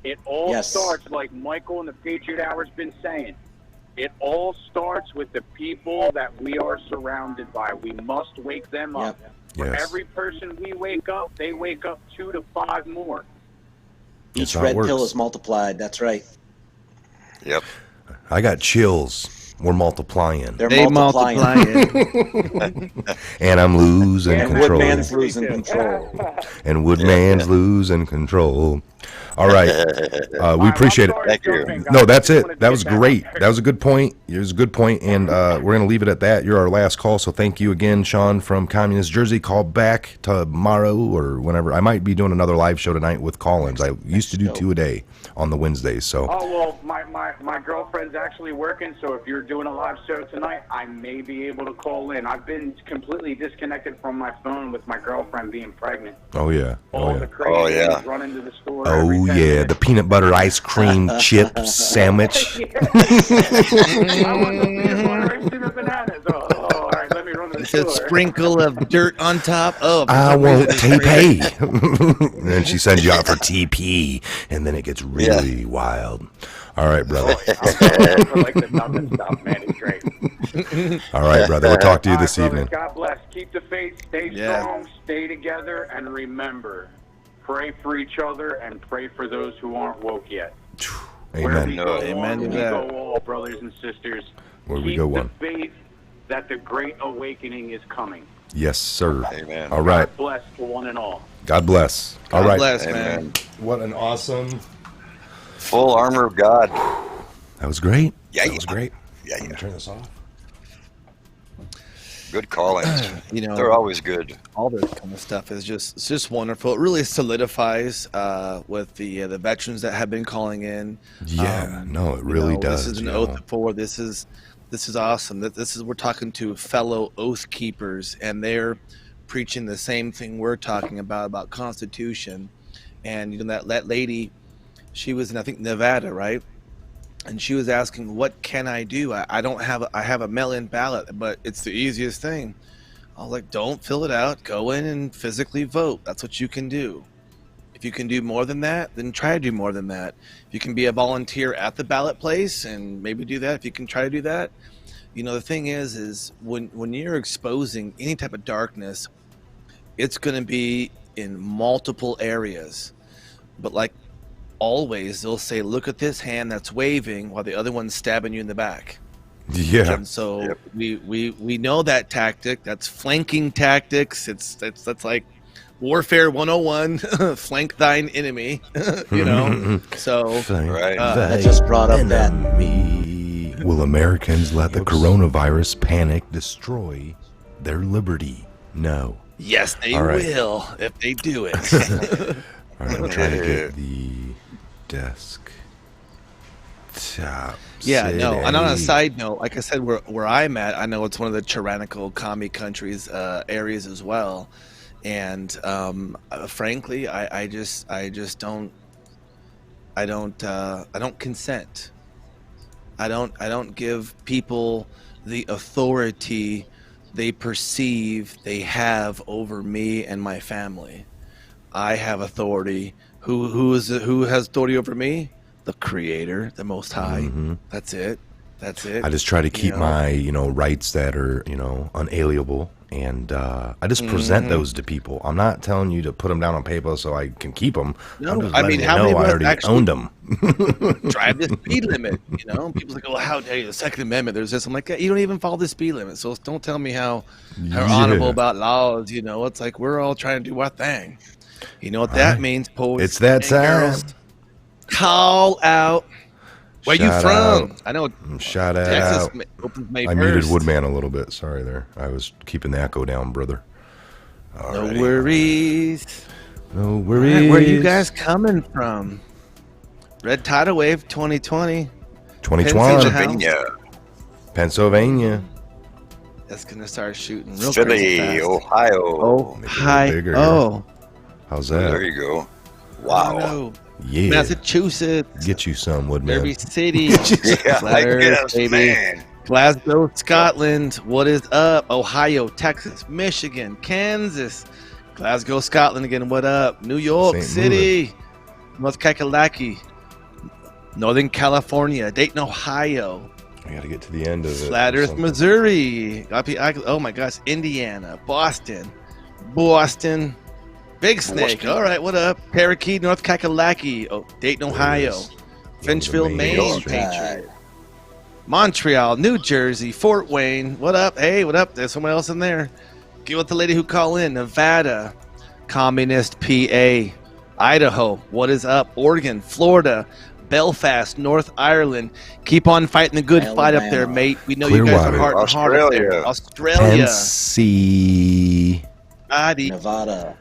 It all Yes. starts, like Michael and the Patriot Hour's been saying, it all starts with the people that we are surrounded by. We must wake them up. For Yes. every person we wake up, they wake up 2 to 5 more. Each That's how it red pill works. is multiplied. That's right. Yep. I got chills. We're multiplying. They're multiplying. And I'm losing And control. Woodman's losing control. And Woodman's losing control. All right. We appreciate it. Thank you. No, that's it. That was great. That was a good point. It was a good point, and we're going to leave it at that. You're our last call, so thank you again, Sean from Communist Jersey. Call back tomorrow or whenever. I might be doing another live show tonight with call-ins. I used to do 2 a day on the Wednesdays. So. Oh, well, my girlfriend's actually working, so if you're doing a live show tonight, I may be able to call in. I've been completely disconnected from my phone with my girlfriend being pregnant. Oh, yeah. All the crazy running to the store. Oh, yeah. The peanut butter ice cream chip sandwich. I want the peanut butter ice cream and bananas. Oh, all right, let me run to the It's a store. sprinkle of dirt on top. Oh, I want TP. And then she sends you out for TP, and then it gets really wild. All right, brother. Like the nothing stuff, man. It's great. All right, brother. We'll talk to you this Brothers, evening. God bless. Keep the faith. Stay strong. Stay together. And remember, pray for each other and pray for those who aren't woke yet. Where we Amen. go Amen one, to we that. go all, brothers and sisters. Where we Keep go the one. faith that the great awakening is coming. Yes, sir. Amen. All right. God bless to one and all. God bless. All God right. bless, Amen. man. What an awesome. Full armor of God. That was great. Yeah, That was great. Yeah, Let me turn this off. Good call-ins. You know, They're always good. all this kind of stuff is it's just wonderful. It really solidifies with the veterans that have been calling in. Yeah, no, it really does. This is an you oath know. before. This is awesome. This is we're talking to fellow oath keepers, and they're preaching the same thing we're talking about Constitution. And you know that lady, she was in, I think, Nevada, right? And she was asking, what can I do? I have a mail-in ballot, but it's the easiest thing. I was like, don't fill it out. Go in and physically vote. That's what you can do. If you can do more than that, then try to do more than that. If you can be a volunteer at the ballot place and maybe do that, if you can try to do that. You know, the thing is when you're exposing any type of darkness, it's going to be in multiple areas. But like always, they'll say, look at this hand that's waving while the other one's stabbing you in the back. Yeah. And so we know that tactic. That's flanking tactics. That's like Warfare 101, flank thine enemy, you know? So Right. I just brought up that. Will Americans let the coronavirus panic destroy their liberty? No. yes, they All right. will if they do it. All right, I'm trying to get the desk top. Yeah, no. And on a today. side note, like I said, where I'm at, I know it's one of the tyrannical commie countries areas as well. And frankly, I just don't consent. I don't give people the authority they perceive they have over me and my family. I have authority. Who has authority over me? The Creator, the Most High. That's it. I just try to keep my, rights that are, unalienable. And I just present those to people. I'm not telling you to put them down on paper so I can keep them. No, I'm just I letting mean, you how know many of I us already actually owned them. drive the speed limit? People's like, "Oh, how dare you? The Second Amendment." There's this. I'm like, you don't even follow the speed limit, so don't tell me how honorable about laws. It's like we're all trying to do our thing. You know what that means, boys? It's that and time. girls. Call out. Where you Shout from? out. I know Shout that Texas out. opens May I 1st. muted Woodman a little bit. Sorry there. I was keeping the echo down, brother. No worries. No All worries. right, where are you guys coming from? Red Tidal Wave 2020. 2020. Pennsylvania. Pennsylvania. That's gonna start shooting real Philly, crazy fast. Ohio. Make it a little bigger. Oh, How's There that? you go. Wow. no. Yeah. Massachusetts. Get you some, Woodman. Derby City. Yeah, Flat I Earth, guess, baby. man. Glasgow, Scotland. What is up? Ohio, Texas, Michigan, Kansas. Glasgow, Scotland again. What up? New York St. City. North Kakalaki. Northern California. Dayton, Ohio. I got to get to the end of it. Flat or Earth, something. Missouri. Oh my gosh. Indiana. Boston. Big Snake. All right. What up? Cherokee, North Kakalaki. Oh, Dayton, Ohio. is. Finchville, Main Maine. Street. Patriot. Montreal, New Jersey, Fort Wayne. What up? Hey, what up? There's someone else in there. Get with the lady who called in. Nevada, Communist PA, Idaho. What is up? Oregon, Florida, Belfast, North Ireland. Keep on fighting the good fight up there, mate. We know you guys are Clearwater. heart and heart up there. Australia. Tennessee, Nevada.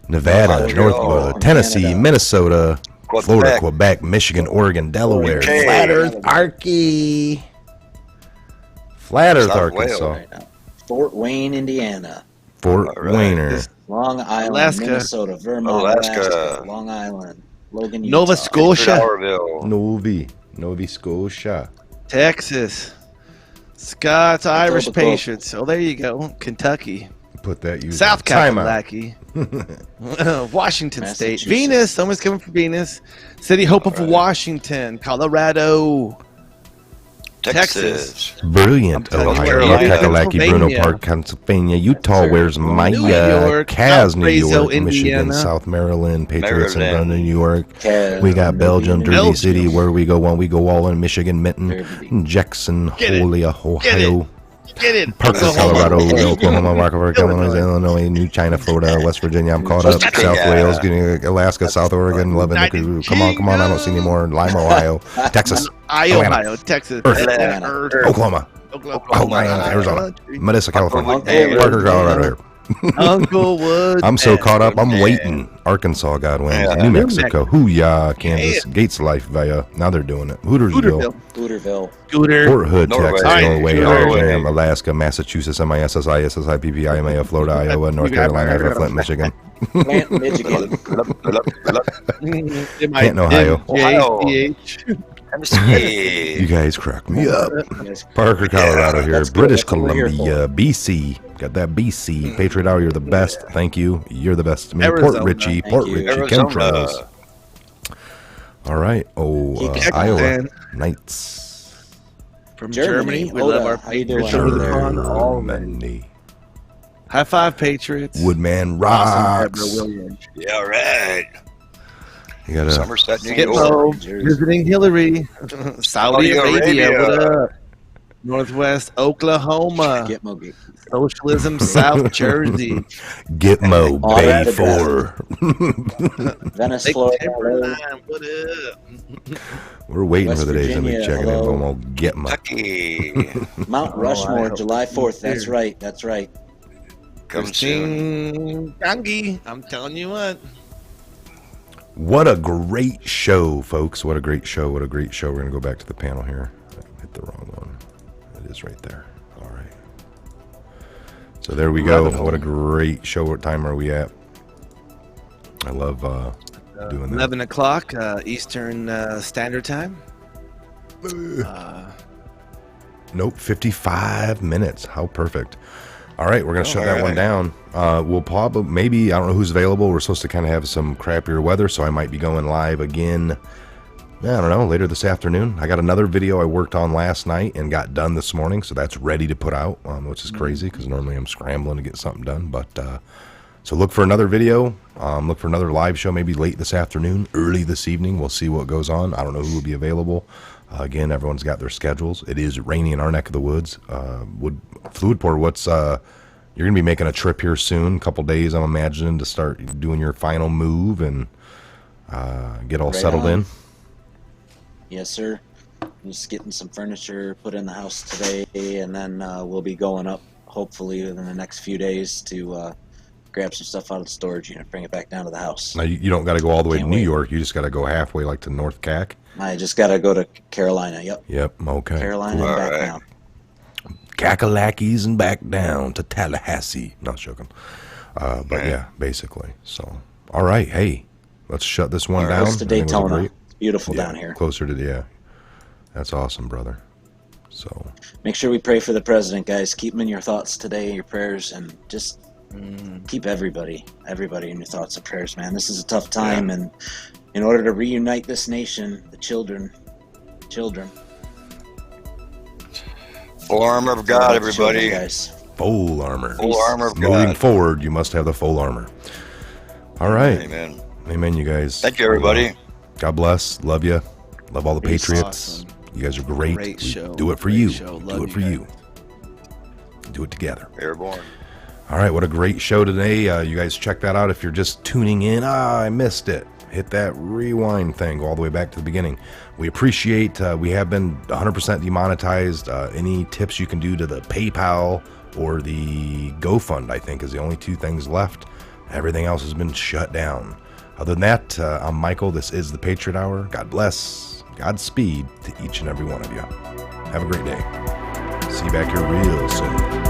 North Montreal, Tennessee, Canada. Minnesota, Quebec. Florida, Quebec, Michigan, Oregon, Delaware, UK. Flat Earth, Arky, Flat Earth, South Arkansas, Wales. Right now. Fort Wayne, Indiana. Fort All right. Wayner, Long Island, Alaska. Minnesota, Vermont, Alaska. Long Island, Logan, Utah. Nova Scotia. Sourville. Nova Scotia. Texas. Scots, Irish Etobicoke. Patriots. Oh, there you go. Kentucky. Put that user. South Timeout. Kakalaki. Washington State. Massachusetts. Venus. Someone's coming from Venus. City Hope of Washington. Colorado. Texas. Brilliant. I'm telling you, Ohio, Carolina. Kakalaki, Bruno Pennsylvania. Park, Pennsylvania, Utah, where's Maya, York, Kaz, New Valparaiso, York, Michigan, Indiana. South Maryland, Patriots in Maryland. London, New York. Kaz, We got Belgium, Derby Belgium. City, where we go when we go all in Michigan, Minton, Derby. Jackson, Get it. Ohio, Get it. Get it. Parker, Oklahoma. Colorado, Oklahoma, Rockford, Illinois, Illinois, New China, Florida, West Virginia. I'm caught up. Just South kidding. Wales, Alaska, South Oregon, Lebanon. Come on, I don't see any more. Lima, Ohio, Texas, Ohio, Texas, Earth. Atlanta, Oklahoma, Oklahoma, Arizona, Medessa, California, Uncle Parker, Wood. Colorado. Here. Uncle Wood. I'm so caught up. I'm waiting. Arkansas, God wins. Yeah. New Mexico, Hoo-yah, Kansas, Gates Life, Via. Now they're doing it. Hootersville, Hooterville. Scooter. Fort Hood, Norway. Texas, All right. Norway, Norway. Alabama, Alaska, Massachusetts, MISSI, SSI, PPI, MAO, Florida, Iowa, North Carolina, Flint, Michigan, Plant, Michigan. Canton, Ohio. JCH. Tennessee. You guys crack me up. Yes. Parker, Colorado here. That's good. British That's what we're here Columbia, BC. Got that BC. Patriot Hour, you're the best. Thank you. You're the best to me. Port Arizona. Richie, Thank Port you. Richie, Arizona. chemtrails. All right. Iowa. Jackson. Knights. From Germany. Germany. We love our How you doing Patriots over over the there? pond. Germany. High five, Patriots. Woodman Awesome, rocks. Deborah Williams. Yeah, right. You got a Somerset, New Gitmo, York. visiting Hillary. Saudi Arabia. What up? Northwest Oklahoma. Gitmo. Socialism, South Jersey. Gitmo All Bay right, 4. Venice, Lake Florida. Timberline, what up? We're waiting West for the days to be Virginia, checking in. hello. But we'll Gitmo. Kentucky. Mount Oh, I Rushmore, hope July so. 4th. That's right. That's right. Come soon. Christine Gangi. I'm telling you what. What a great show, folks. What a great show. What a great show. We're going to go back to the panel here. I hit the wrong one. It is right there. All right. So there we go. What a great show. What time are we at? I love doing that. 11 o'clock Eastern Standard Time. Nope, 55 minutes. How perfect. All right, we're going to shut that one down. We'll probably, maybe, I don't know who's available. We're supposed to kind of have some crappier weather, so I might be going live again, I don't know, later this afternoon. I got another video I worked on last night and got done this morning, so that's ready to put out, which is crazy because normally I'm scrambling to get something done. But so look for another video. Look for another live show maybe late this afternoon, early this evening. We'll see what goes on. I don't know who will be available. Again, everyone's got their schedules. It is rainy in our neck of the woods. Fluid Pour, what's you're gonna be making a trip here soon, a couple days, I'm imagining, to start doing your final move and get all Right settled on. in. Yes, sir. Just getting some furniture put in the house today, and then we'll be going up hopefully within the next few days to grab some stuff out of the storage unit, bring it back down to the house. Now you don't got to go all the way to Can't New wait. York. You just got to go halfway, like to North Cac. I just got to go to Carolina. Yep. Yep. Okay. Carolina and back Alright. down. Kakalakis and back down to Tallahassee. Not joking. But yeah, basically. So, all right. Hey, let's shut this one We're down. close to I think it was a Daytona. great- It's beautiful yeah, down here. Closer to that's awesome, brother. So Make sure we pray for the president, guys. Keep him in your thoughts today, your prayers, and just keep everybody in your thoughts and prayers, man. This is a tough time, and in order to reunite this nation, the children. Full armor of God, everybody. Guys. full armor. Full armor of Moving God. forward, you must have the full armor. All right. Amen. Amen, you guys. Thank you, everybody. God bless. Love you. Love all the Peace. Patriots. Awesome. You guys are great. Great We show. do it for Great you. show. Do Love it for you you. Do it together. Airborne. All right, what a great show today. You guys check that out if you're just tuning in. I missed it. Hit that rewind thing. Go all the way back to the beginning. We appreciate, we have been 100% demonetized. Any tips you can do to the PayPal or the GoFund, I think, is the only two things left. Everything else has been shut down. Other than that, I'm Michael. This is the Patriot Hour. God bless. Godspeed to each and every one of you. Have a great day. See you back here real soon.